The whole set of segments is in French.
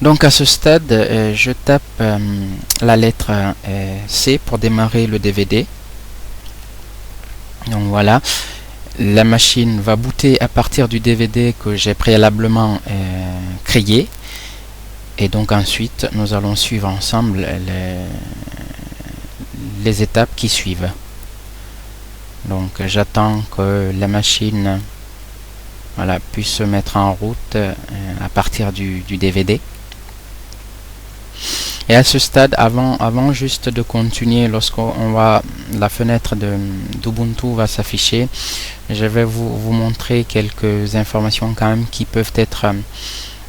Donc à ce stade, je tape la lettre C pour démarrer le DVD. Donc voilà, la machine va booter à partir du DVD que j'ai préalablement créé. Et donc ensuite, nous allons suivre ensemble les étapes qui suivent. Donc j'attends que la machine puisse se mettre en route à partir du DVD. Et à ce stade, avant juste de continuer, lorsqu'on va la fenêtre d'Ubuntu va s'afficher, je vais vous montrer quelques informations quand même qui peuvent être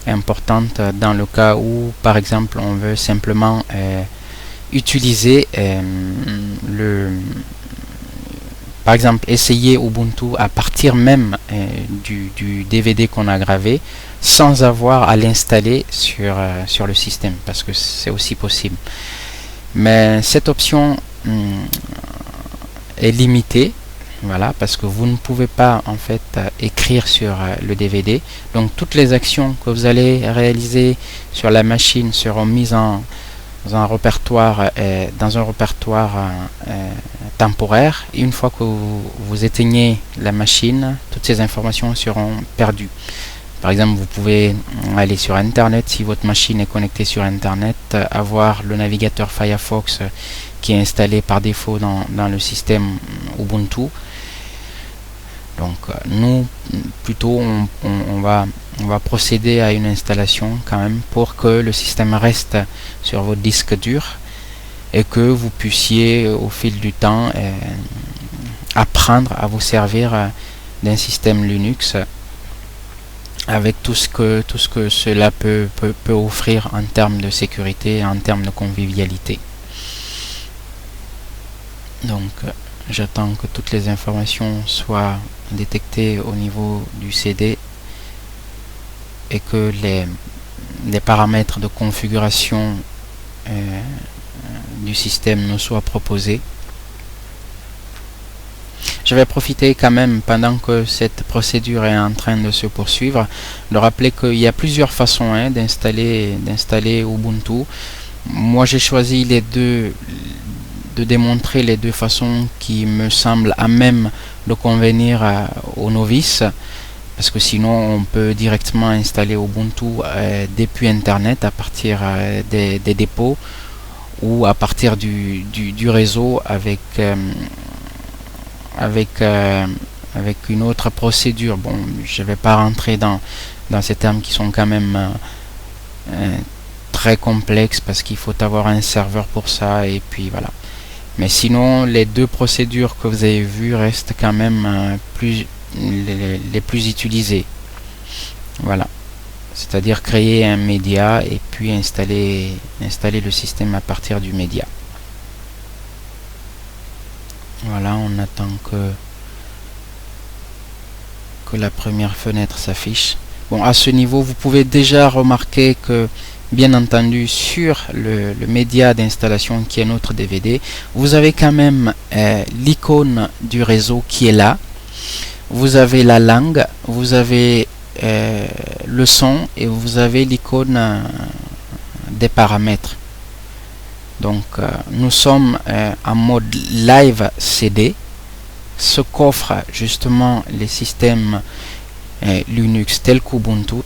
importantes dans le cas où, par exemple, on veut simplement utiliser par exemple, essayer Ubuntu à partir même du DVD qu'on a gravé sans avoir à l'installer sur le système, parce que c'est aussi possible. Mais cette option est limitée, voilà, parce que vous ne pouvez pas en fait écrire sur le DVD. Donc toutes les actions que vous allez réaliser sur la machine seront mises dans un répertoire temporaire. Et une fois que vous éteignez la machine, toutes ces informations seront perdues. Par exemple, vous pouvez aller sur Internet, si votre machine est connectée sur Internet, avoir le navigateur Firefox qui est installé par défaut dans le système Ubuntu. Donc nous, plutôt, on va procéder à une installation quand même pour que le système reste sur votre disque dur et que vous puissiez au fil du temps apprendre à vous servir d'un système Linux avec tout ce que cela peut offrir en termes de sécurité, en termes de convivialité. Donc j'attends que toutes les informations soient détectées au niveau du CD et que les paramètres de configuration du système nous soient proposés. Je vais profiter quand même, pendant que cette procédure est en train de se poursuivre, de rappeler qu'il y a plusieurs façons d'installer Ubuntu. Moi j'ai choisi de démontrer les deux façons qui me semblent à même de convenir aux novices, parce que sinon on peut directement installer Ubuntu depuis Internet à partir des dépôts ou à partir du réseau avec une autre procédure. Bon, je ne vais pas rentrer dans ces termes qui sont quand même très complexes, parce qu'il faut avoir un serveur pour ça, et puis voilà. Mais sinon, les deux procédures que vous avez vues restent quand même les plus utilisées. Voilà. C'est-à-dire créer un média et puis installer le système à partir du média. Voilà, on attend que la première fenêtre s'affiche. Bon, à ce niveau, vous pouvez déjà remarquer que, bien entendu, sur le média d'installation qui est notre DVD, vous avez quand même l'icône du réseau qui est là. Vous avez la langue, vous avez le son et vous avez l'icône des paramètres. Donc nous sommes en mode live CD, ce qu'offrent justement les systèmes Linux tels qu'Ubuntu.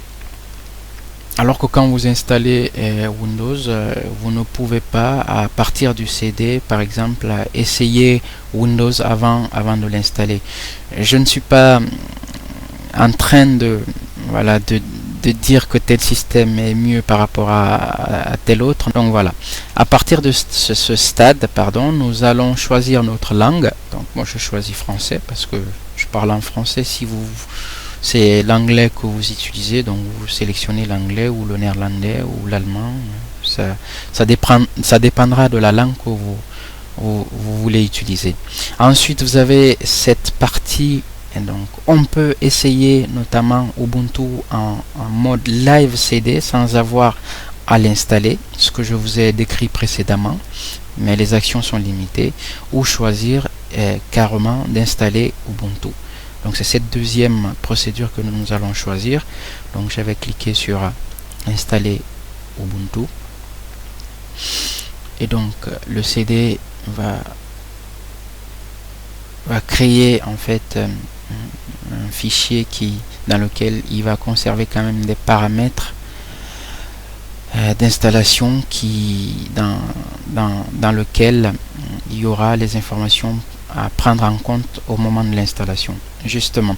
Alors que quand vous installez Windows, vous ne pouvez pas, à partir du CD, par exemple, essayer Windows avant de l'installer. Je ne suis pas en train de dire que tel système est mieux par rapport à tel autre. Donc voilà, à partir de ce stade, nous allons choisir notre langue. Donc moi je choisis français parce que je parle en français. Si c'est l'anglais que vous utilisez, donc vous sélectionnez l'anglais ou le néerlandais ou l'allemand. Ça dépendra de la langue que vous voulez utiliser. Ensuite, vous avez cette partie, et donc on peut essayer notamment Ubuntu en mode live CD sans avoir à l'installer, ce que je vous ai décrit précédemment, mais les actions sont limitées, ou choisir carrément d'installer Ubuntu. Donc c'est cette deuxième procédure que nous allons choisir. Donc je vais cliquer sur installer Ubuntu. Et donc le CD va créer en fait un fichier dans lequel il va conserver quand même des paramètres d'installation dans lequel il y aura les informations à prendre en compte au moment de l'installation. Justement,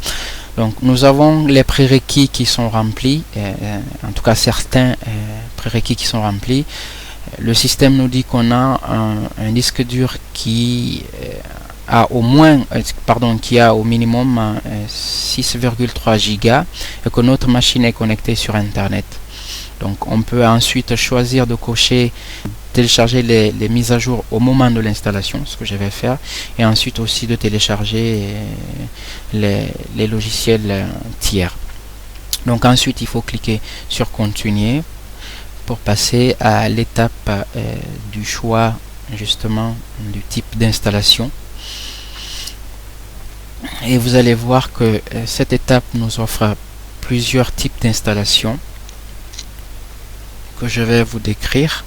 donc nous avons les prérequis qui sont remplis, en tout cas certains prérequis qui sont remplis. Le système nous dit qu'on a un disque dur qui a au minimum 6,3 gigas et que notre machine est connectée sur internet. Donc on peut ensuite choisir de cocher télécharger les mises à jour au moment de l'installation, ce que je vais faire, et ensuite aussi de télécharger les logiciels tiers. Donc ensuite il faut cliquer sur continuer pour passer à l'étape du choix justement du type d'installation. Et vous allez voir que cette étape nous offre plusieurs types d'installation que je vais vous décrire.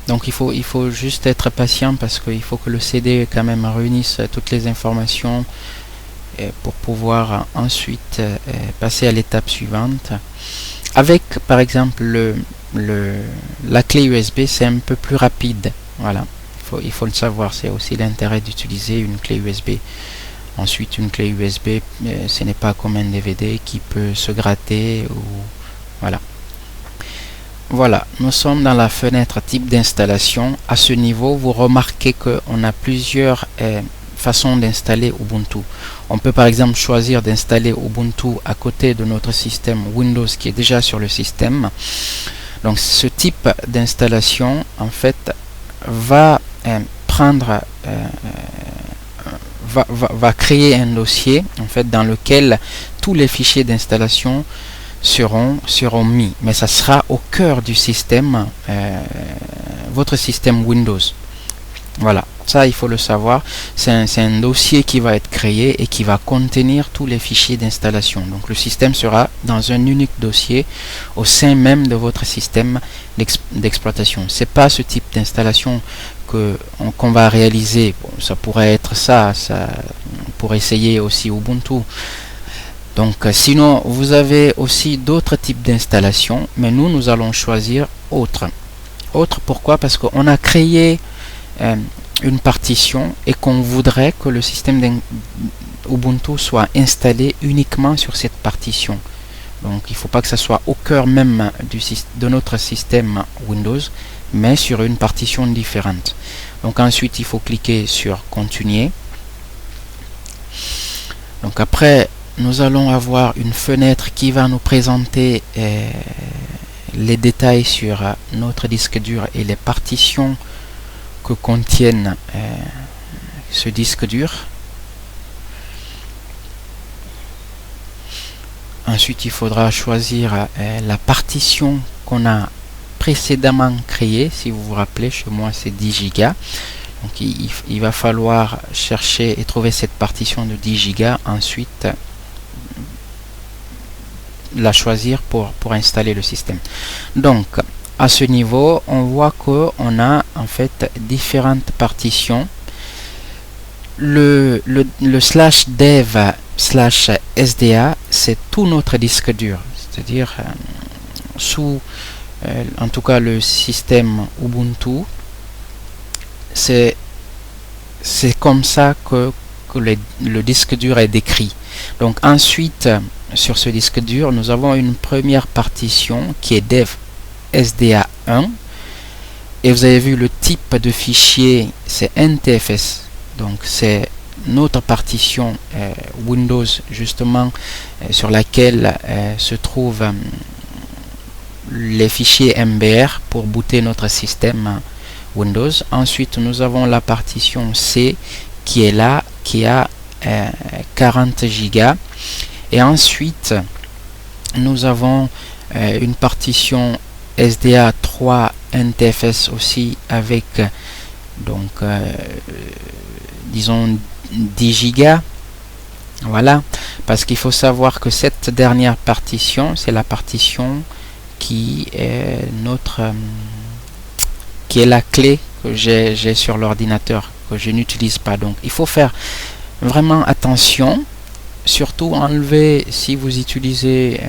Donc il faut juste être patient parce qu'il faut que le CD quand même réunisse toutes les informations pour pouvoir ensuite passer à l'étape suivante. Avec par exemple la clé USB, c'est un peu plus rapide. Voilà, il faut le savoir, c'est aussi l'intérêt d'utiliser une clé USB. Ensuite une clé USB, ce n'est pas comme un DVD qui peut se gratter ou voilà. Voilà, nous sommes dans la fenêtre type d'installation. À ce niveau, vous remarquez qu'on a plusieurs façons d'installer Ubuntu. On peut par exemple choisir d'installer Ubuntu à côté de notre système Windows qui est déjà sur le système. Donc ce type d'installation en fait va créer un dossier en fait dans lequel tous les fichiers d'installation seront mis, mais ça sera au cœur du système, votre système Windows. Voilà, ça il faut le savoir. C'est un dossier qui va être créé et qui va contenir tous les fichiers d'installation. Donc le système sera dans un unique dossier au sein même de votre système d'exploitation. C'est pas ce type d'installation qu'on va réaliser. Bon, ça pourrait être ça pour essayer aussi Ubuntu. Donc sinon vous avez aussi d'autres types d'installation, mais nous allons choisir autre. Pourquoi? Parce qu'on a créé une partition et qu'on voudrait que le système Ubuntu soit installé uniquement sur cette partition. Donc il ne faut pas que ça soit au cœur même de notre système Windows, mais sur une partition différente. Donc ensuite il faut cliquer sur continuer. Donc après nous allons avoir une fenêtre qui va nous présenter les détails sur notre disque dur et les partitions que contiennent ce disque dur. Ensuite, il faudra choisir la partition qu'on a précédemment créée. Si vous vous rappelez, chez moi c'est 10 Go. Donc il va falloir chercher et trouver cette partition de 10 Go. Ensuite la choisir pour installer le système. Donc à ce niveau on voit qu'on a en fait différentes partitions. Le /dev/sda c'est tout notre disque dur, c'est-à-dire sous en tout cas le système Ubuntu, c'est comme ça que le disque dur est décrit. Donc ensuite sur ce disque dur nous avons une première partition qui est dev sda1 et vous avez vu le type de fichier c'est NTFS. Donc c'est notre partition Windows justement sur laquelle se trouvent les fichiers MBR pour booter notre système Windows. Ensuite nous avons la partition C qui est là, qui a 40 Go. Et ensuite nous avons une partition SDA3 NTFS aussi avec donc disons 10 Go. Voilà, parce qu'il faut savoir que cette dernière partition c'est la partition qui est qui est la clé que j'ai sur l'ordinateur, que je n'utilise pas. Donc il faut faire vraiment attention, surtout enlever, si vous utilisez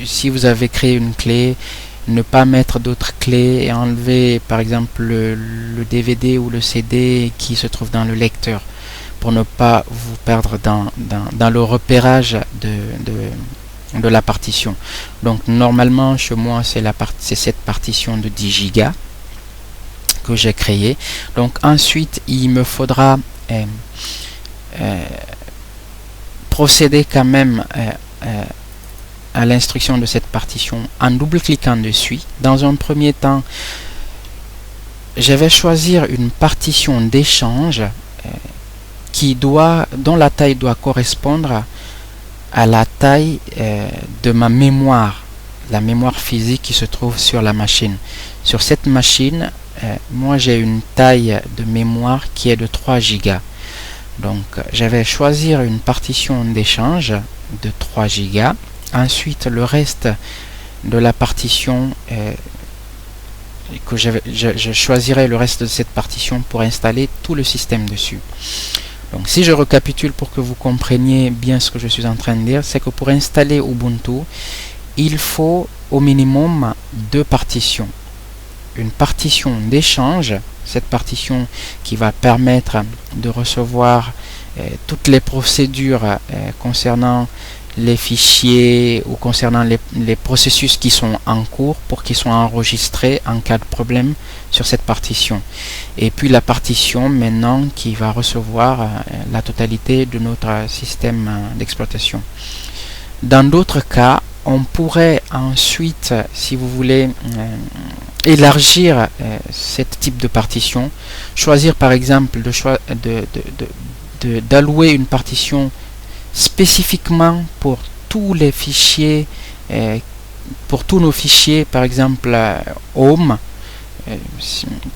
si vous avez créé une clé, ne pas mettre d'autres clés et enlever par exemple le DVD ou le CD qui se trouve dans le lecteur, pour ne pas vous perdre dans le repérage de la partition. Donc normalement chez moi c'est cette partition de 10 Go que j'ai créée. Donc ensuite il me faudra procéder quand même à l'instruction de cette partition en double-cliquant dessus. Dans un premier temps, je vais choisir une partition d'échange dont la taille doit correspondre à la taille de ma mémoire, la mémoire physique qui se trouve sur la machine. Sur cette machine, moi j'ai une taille de mémoire qui est de 3 Go. Donc je vais choisir une partition d'échange de 3 Go. Ensuite le reste de la partition, je choisirai le reste de cette partition pour installer tout le système dessus. Donc si je récapitule pour que vous compreniez bien ce que je suis en train de dire, c'est que pour installer Ubuntu, il faut au minimum 2 partitions. Une partition d'échange, cette partition qui va permettre de recevoir toutes les procédures concernant les fichiers ou concernant les processus qui sont en cours pour qu'ils soient enregistrés en cas de problème sur cette partition. Et puis la partition maintenant qui va recevoir la totalité de notre système d'exploitation. Dans d'autres cas, on pourrait ensuite, si vous voulez, élargir ce type de partition, choisir par exemple d'allouer une partition spécifiquement pour tous les fichiers, pour tous nos fichiers, par exemple home,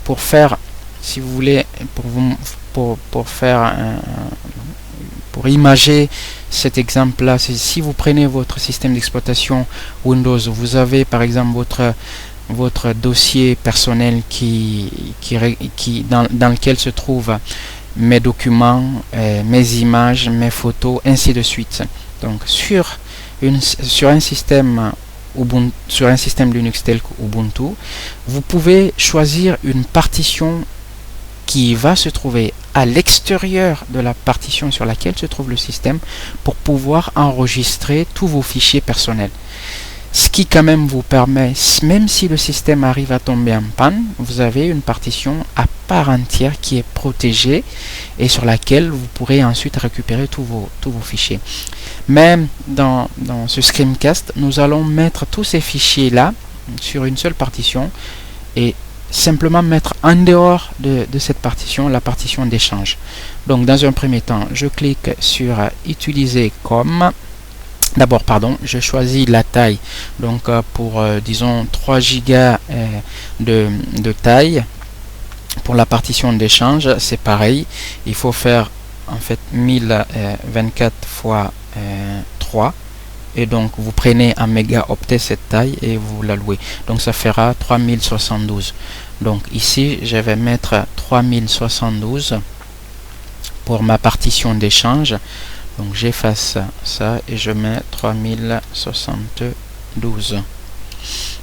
pour faire, si vous voulez, pour imager cet exemple là, si vous prenez votre système d'exploitation Windows, vous avez par exemple votre dossier personnel dans lequel se trouvent mes documents, mes images, mes photos, ainsi de suite. Donc sur un système Ubuntu, sur un système Linux tel qu'Ubuntu, vous pouvez choisir une partition qui va se trouver à l'extérieur de la partition sur laquelle se trouve le système pour pouvoir enregistrer tous vos fichiers personnels. Ce qui quand même vous permet, même si le système arrive à tomber en panne, vous avez une partition à part entière qui est protégée et sur laquelle vous pourrez ensuite récupérer tous vos fichiers. Même dans ce screencast, nous allons mettre tous ces fichiers là sur une seule partition et simplement mettre en dehors de cette partition, la partition d'échange. Donc dans un premier temps, je clique sur utiliser comme. D'abord, je choisis la taille, donc pour disons 3 Go de taille. Pour la partition d'échange, c'est pareil, il faut faire en fait 1024 x 3 et donc vous prenez un mégaoctet cette taille et vous l'allouez, donc ça fera 3072. Donc ici je vais mettre 3072 pour ma partition d'échange. Donc j'efface ça et je mets 3072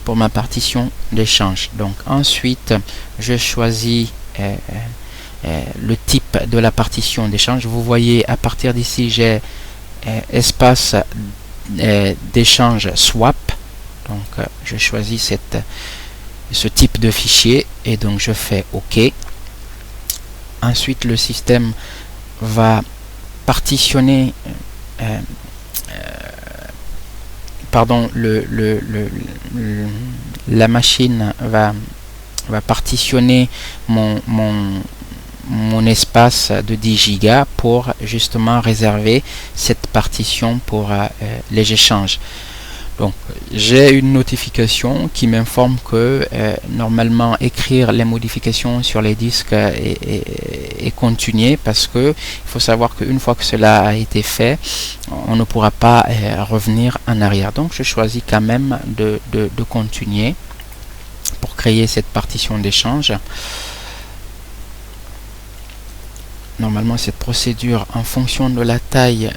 pour ma partition d'échange. Donc ensuite je choisis le type de la partition d'échange. Vous voyez à partir d'ici j'ai espace d'échange swap. Donc je choisis ce type de fichier et donc je fais OK. Ensuite le système va partitionner la machine va partitionner mon espace de 10 Go pour justement réserver cette partition pour les échanges. Donc j'ai une notification qui m'informe que normalement écrire les modifications sur les disques est continué, parce que il faut savoir qu'une fois que cela a été fait, on ne pourra pas revenir en arrière. Donc je choisis quand même de continuer pour créer cette partition d'échange. Normalement, cette procédure, en fonction de la taille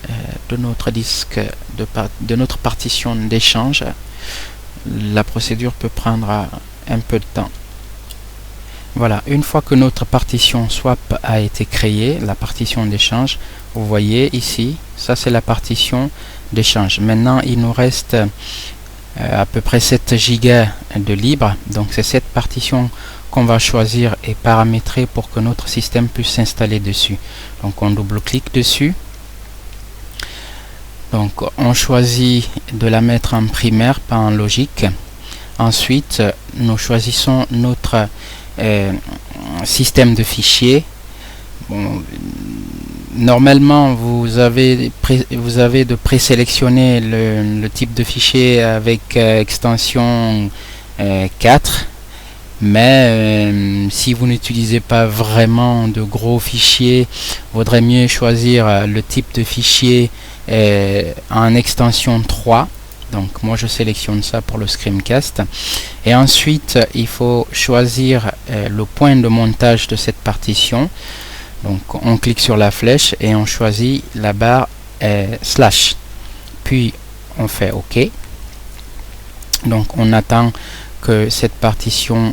de notre disque, de notre partition d'échange, la procédure peut prendre un peu de temps. Voilà, une fois que notre partition swap a été créée, la partition d'échange, vous voyez ici, ça c'est la partition d'échange. Maintenant, il nous reste à peu près 7 Go de libre, donc c'est cette partition qu'on va choisir et paramétrer pour que notre système puisse s'installer dessus. Donc on double-clique dessus. Donc on choisit de la mettre en primaire, pas en logique. Ensuite, nous choisissons notre système de fichiers. Bon, normalement, vous avez de présélectionner le type de fichier avec extension 4. Mais si vous n'utilisez pas vraiment de gros fichiers, vaudrait mieux choisir le type de fichier en extension 3. Donc moi je sélectionne ça pour le Screencast. Et ensuite il faut choisir le point de montage de cette partition. Donc on clique sur la flèche et on choisit la barre slash. Puis on fait OK. Donc on attend que cette partition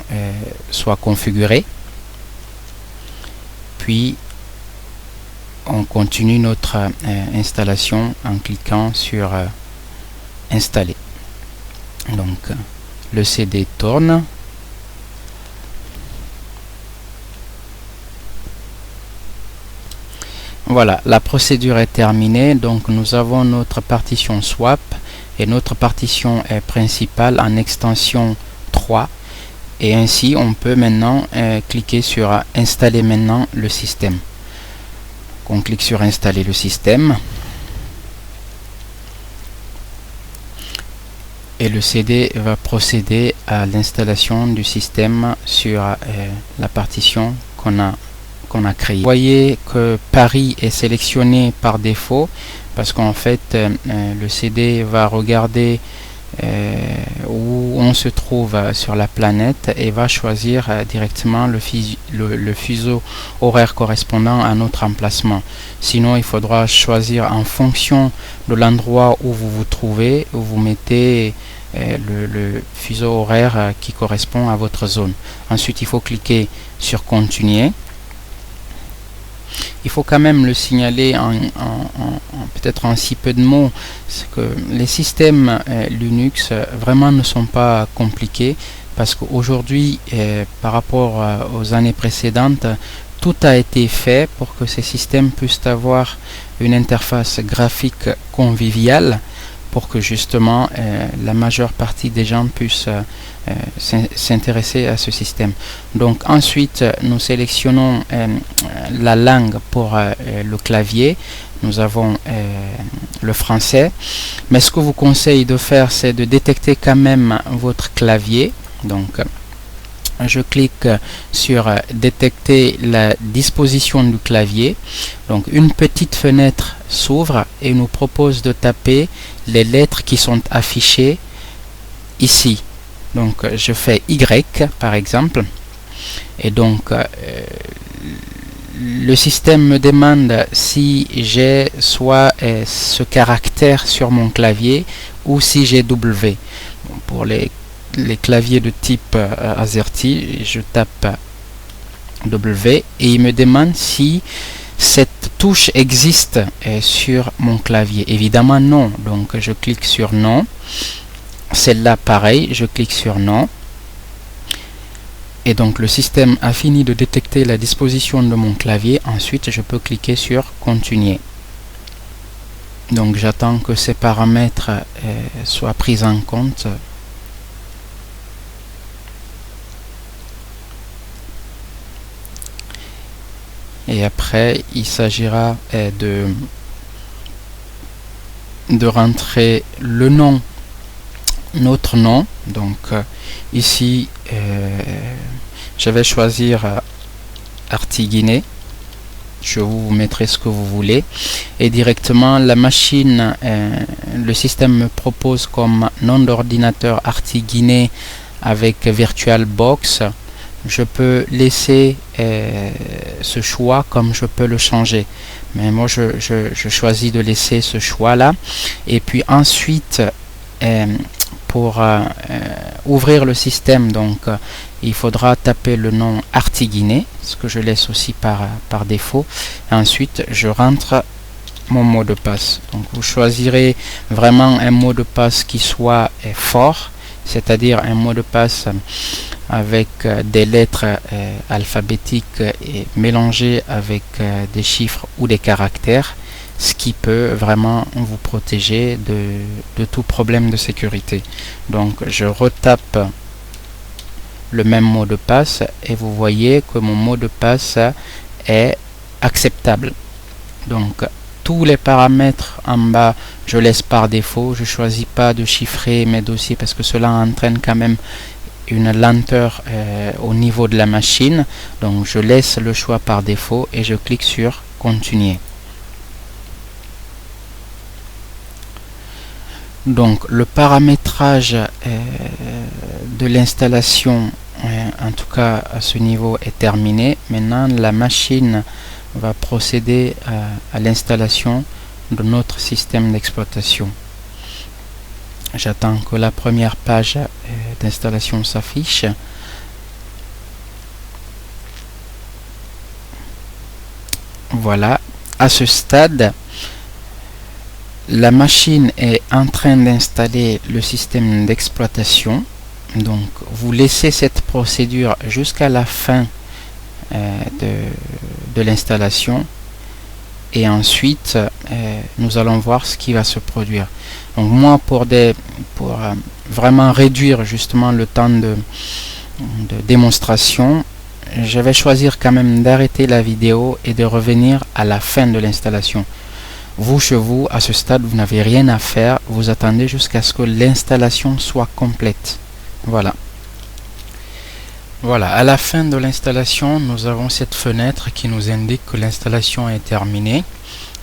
soit configurée, puis on continue notre installation en cliquant sur installer. Donc le CD tourne, voilà, la procédure est terminée. Donc nous avons notre partition swap et notre partition principale en extension 3, et ainsi on peut maintenant cliquer sur installer maintenant le système. On clique sur installer le système et le CD va procéder à l'installation du système sur la partition qu'on a créée. Vous voyez que Paris est sélectionné par défaut parce qu'en fait le CD va regarder où on se trouve sur la planète et va choisir directement le fuseau horaire correspondant à notre emplacement. Sinon, il faudra choisir en fonction de l'endroit où vous vous trouvez, où vous mettez le fuseau horaire qui correspond à votre zone. Ensuite, il faut cliquer sur continuer. Il faut quand même le signaler peut-être en si peu de mots, c'est que les systèmes Linux vraiment ne sont pas compliqués, parce qu'aujourd'hui par rapport aux années précédentes, tout a été fait pour que ces systèmes puissent avoir une interface graphique conviviale, pour que justement la majeure partie des gens puissent s'intéresser à ce système. Donc ensuite nous sélectionnons la langue pour le clavier. Nous avons le français, mais ce que je vous conseille de faire, c'est de détecter quand même votre clavier. Donc je clique sur détecter la disposition du clavier. Donc une petite fenêtre s'ouvre et nous propose de taper les lettres qui sont affichées ici. Donc je fais Y par exemple, et donc le système me demande si j'ai soit ce caractère sur mon clavier ou si j'ai W. Bon, pour les claviers de type AZERTY, je tape W et il me demande si cette touche existe sur mon clavier. Évidemment non, donc je clique sur non. Celle-là pareil, je clique sur non. Et donc le système a fini de détecter la disposition de mon clavier. Ensuite je peux cliquer sur continuer. Donc j'attends que ces paramètres soient pris en compte. Et après il s'agira de rentrer le nom notre nom. Donc ici je vais choisir Artiguiné. Je vous mettrai ce que vous voulez, et directement la machine, le système me propose comme nom d'ordinateur Artiguiné avec VirtualBox. Je peux laisser ce choix comme je peux le changer, mais moi je choisis de laisser ce choix là. Et puis ensuite pour ouvrir le système, donc il faudra taper le nom Artiguiné, ce que je laisse aussi par défaut. Et ensuite je rentre mon mot de passe. Donc vous choisirez vraiment un mot de passe qui soit fort, c'est-à-dire un mot de passe avec des lettres alphabétiques et mélangées avec des chiffres ou des caractères, ce qui peut vraiment vous protéger de tout problème de sécurité. Donc je retape le même mot de passe et vous voyez que mon mot de passe est acceptable. Donc tous les paramètres en bas je laisse par défaut. Je choisis pas de chiffrer mes dossiers parce que cela entraîne quand même une lenteur au niveau de la machine. Donc je laisse le choix par défaut et je clique sur continuer. Donc le paramétrage de l'installation, en tout cas à ce niveau, est terminé. Maintenant la machine va procéder à l'installation de notre système d'exploitation. J'attends que la première page d'installation s'affiche. Voilà, à ce stade, la machine est en train d'installer le système d'exploitation. Donc vous laissez cette procédure jusqu'à la fin de l'installation, et ensuite nous allons voir ce qui va se produire. Donc moi, pour vraiment réduire justement le temps de démonstration, je vais choisir quand même d'arrêter la vidéo et de revenir à la fin de l'installation. Vous, chez vous, à ce stade, vous n'avez rien à faire, vous attendez jusqu'à ce que l'installation soit complète. Voilà. Voilà, à la fin de l'installation, nous avons cette fenêtre qui nous indique que l'installation est terminée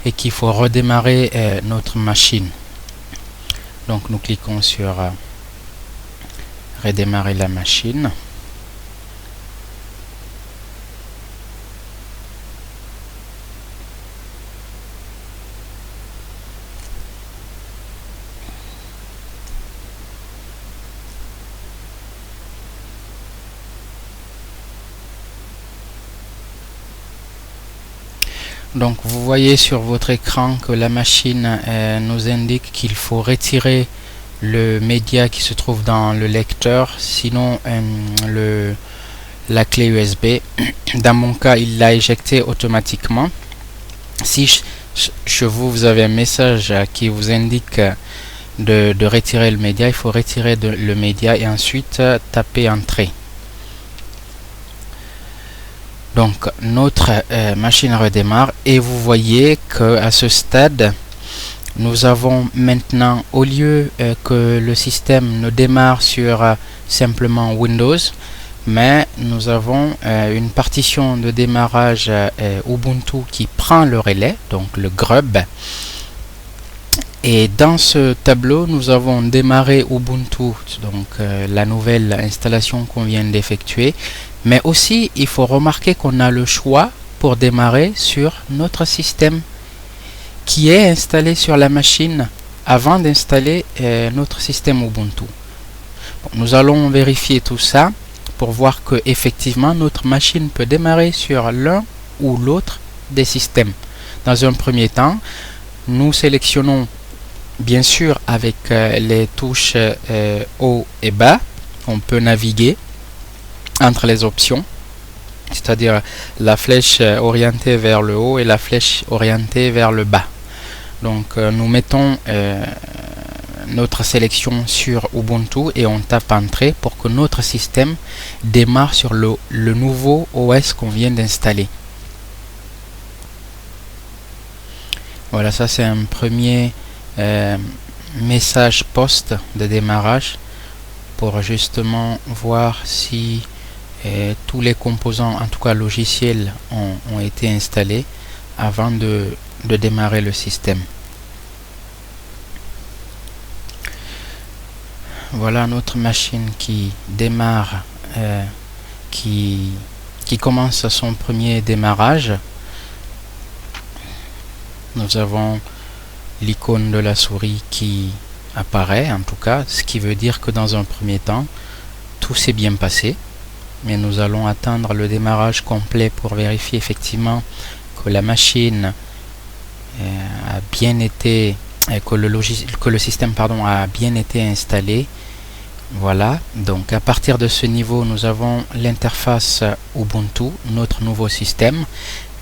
et qu'il faut redémarrer notre machine. Donc nous cliquons sur redémarrer la machine. Donc vous voyez sur votre écran que la machine nous indique qu'il faut retirer le média qui se trouve dans le lecteur, sinon la clé USB. Dans mon cas, il l'a éjecté automatiquement. Si chez vous, vous avez un message qui vous indique de retirer le média, il faut retirer le média et ensuite taper entrée. Donc notre machine redémarre et vous voyez que à ce stade, nous avons maintenant, au lieu que le système ne démarre sur simplement Windows, mais nous avons une partition de démarrage Ubuntu qui prend le relais, donc le grub. Et dans ce tableau, nous avons démarré Ubuntu, donc la nouvelle installation qu'on vient d'effectuer. Mais aussi, il faut remarquer qu'on a le choix pour démarrer sur notre système qui est installé sur la machine avant d'installer notre système Ubuntu. Bon, nous allons vérifier tout ça pour voir que effectivement notre machine peut démarrer sur l'un ou l'autre des systèmes. Dans un premier temps, nous sélectionnons bien sûr avec les touches haut et bas. On peut naviguer entre les options, c'est-à-dire la flèche orientée vers le haut et la flèche orientée vers le bas. Donc nous mettons notre sélection sur Ubuntu et on tape entrée pour que notre système démarre sur le nouveau OS qu'on vient d'installer. Voilà, ça c'est un premier message post de démarrage pour justement voir si tous les composants, en tout cas logiciels, ont été installés avant de démarrer le système. Voilà notre machine qui démarre, qui commence son premier démarrage. Nous avons l'icône de la souris qui apparaît, en tout cas, ce qui veut dire que dans un premier temps, tout s'est bien passé. Mais nous allons attendre le démarrage complet pour vérifier effectivement que la machine a bien été, que le système a bien été installé. Voilà, donc à partir de ce niveau, nous avons l'interface Ubuntu, notre nouveau système,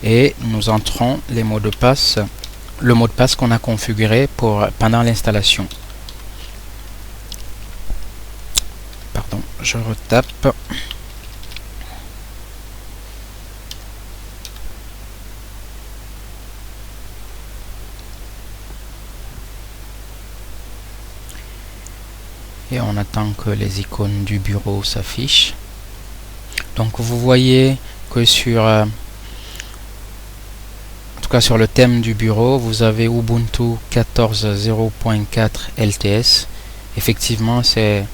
et nous entrons les mots de passe, le mot de passe qu'on a configuré pendant l'installation. Pardon, je retape. Et on attend que les icônes du bureau s'affichent. Donc vous voyez que sur sur le thème du bureau, vous avez Ubuntu 14.0.4 LTS. Effectivement, c'est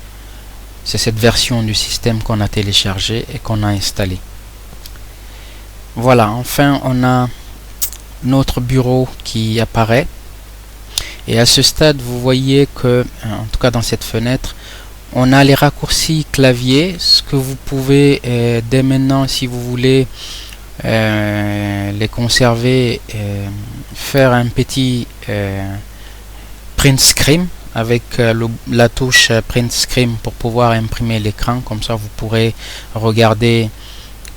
cette version du système qu'on a téléchargé et qu'on a installé. Voilà, enfin on a notre bureau qui apparaît. Et à ce stade, vous voyez que, en tout cas dans cette fenêtre, on a les raccourcis clavier, ce que vous pouvez dès maintenant, si vous voulez les conserver, faire un petit print screen avec la touche print screen pour pouvoir imprimer l'écran. Comme ça, vous pourrez regarder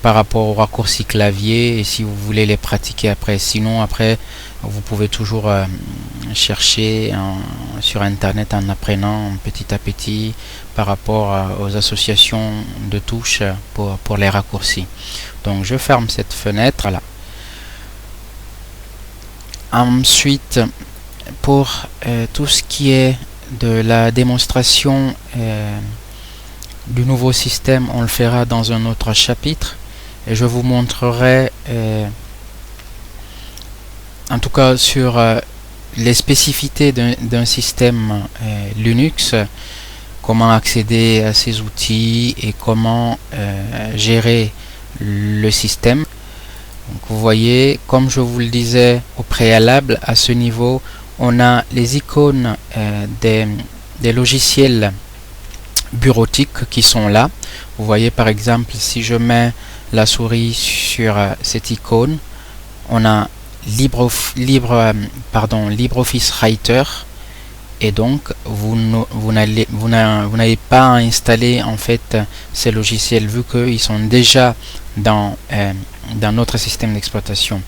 par rapport aux raccourcis clavier et si vous voulez les pratiquer après. Sinon, après, vous pouvez toujours chercher sur internet en apprenant petit à petit par rapport aux associations de touches pour les raccourcis. Donc je ferme cette fenêtre là. Ensuite, pour tout ce qui est de la démonstration du nouveau système, on le fera dans un autre chapitre et je vous montrerai en tout cas sur les spécificités d'un système Linux, comment accéder à ces outils et comment gérer le système. Donc vous voyez, comme je vous le disais au préalable, à ce niveau, on a les icônes des logiciels bureautiques qui sont là. Vous voyez par exemple, si je mets la souris sur cette icône, on a LibreOffice Writer, et donc vous n'avez pas à installer en fait ces logiciels vu qu'ils sont déjà dans notre système d'exploitation.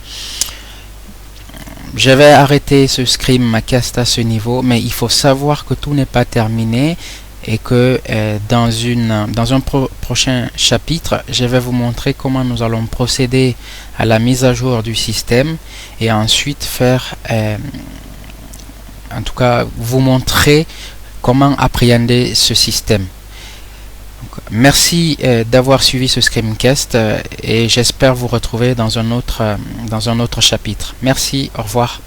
Je vais arrêter ce screencast à ce niveau, mais il faut savoir que tout n'est pas terminé et que dans un prochain chapitre, je vais vous montrer comment nous allons procéder à la mise à jour du système et ensuite faire, en tout cas, vous montrer comment appréhender ce système. Donc, merci d'avoir suivi ce screencast et j'espère vous retrouver dans un autre chapitre. Merci, au revoir.